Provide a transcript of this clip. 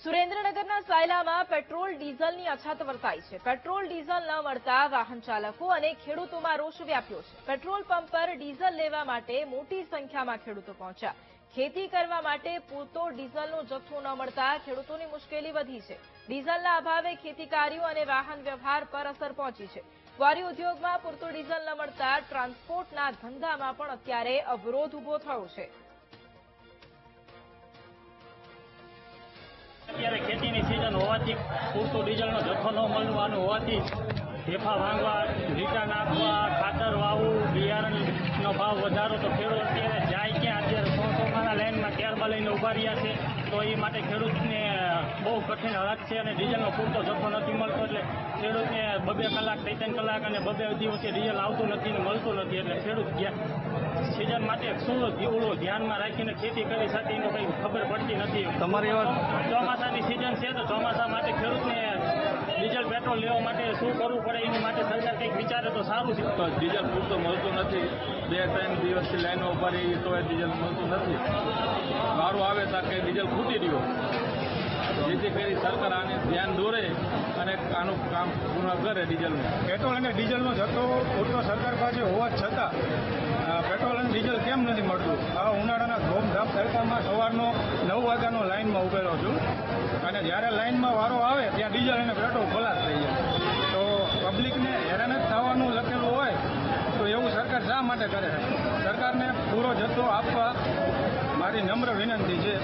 સુરેન્દ્રનગરના સાયલામાં પેટ્રોલ ડીઝલની અછત વર્તાઈ છે। પેટ્રોલ ડીઝલ ન મળતા વાહન ચાલકો અને ખેડૂતોમાં રોષ વ્યાપ્યો છે। પેટ્રોલ પંપ પર ડીઝલ લેવા માટે મોટી સંખ્યામાં ખેડૂતો પહોંચ્યા। ખેતી કરવા માટે પૂરતો ડીઝલનો જથ્થો ન મળતા ખેડૂતોની મુશ્કેલી વધી છે। ડીઝલના અભાવે ખેતી કાર્યો અને વાહન વ્યવહાર પર અસર પહોંચી છે। ક્વારી ઉદ્યોગમાં પૂરતો ડીઝલ ન મળતા ટ્રાન્સપોર્ટના ધંધામાં પણ અત્યારે અવરોધ ઉભો થયો છે। અત્યારે ખેતીની સિઝન હોવાથી પૂરતો ડીઝલનો જથ્થો ન મળવાનો હોવાથી ઢેફા ભાંગવા, લીટા નાખવા, ખાતર વાવવું, બિયારણનો ભાવ વધારો તો ખેડૂત અત્યારે જાય ક્યાં? અત્યારે 100 લાઈનમાં ત્યારબાદ લઈને ઉભા રહ્યા છે। તો એ માટે ખેડૂતને બહુ કઠિન હાલત છે અને ડીઝલનો પૂરતો જથ્થો નથી મળતો એટલે ખેડૂતને 2-2 કલાક, 3-3 કલાક અને 2-2 દિવસે ડીઝલ આવતું નથી અને મળતું નથી એટલે ખેડૂત સિઝન માટે શું ધ્યાનમાં રાખીને ખેતી કરી શકે એનો કંઈ ખબર પડતી નથી। તમારી વાત ચોમાસાની સિઝન છે તો ચોમાસા માટે ખેડૂતને ડીઝલ પેટ્રોલ લેવા માટે શું કરવું પડે એની માટે સરકાર કંઈક વિચારે તો સારું છે। તો ડીઝલ પૂરતું મળતું નથી, 2-3 દિવસથી લાઈનો ઉભા રહી તો ડીઝલ મળતું નથી। વારું આવે તો કે ડીઝલ ખૂટી રહ્યો, જેથી કરી સરકાર આને ધ્યાન દોરે અને આનું કામ પૂર્ણ કરે। ડીઝલનું પેટ્રોલ અને ડીઝલનો જથ્થો પૂરતો સરકાર પાસે હોવા છતાં પેટ્રોલ અને ડીઝલ કેમ નથી મળતું? આ ઉનાળાના ધોમધામ તડકામાં સવારનો 9 વાગ્યાનો લાઇનમાં ઉભેલો છું અને જ્યારે લાઇનમાં વારો આવે ત્યાં ડીઝલ અને પેટ્રોલ ખલાસ થઈ જાય તો પબ્લિકને હેરાન જ થવાનું લખેલું હોય તો એવું સરકાર શા માટે કરે છે? સરકારને પૂરો જથ્થો આપવા મારી નમ્ર વિનંતી છે।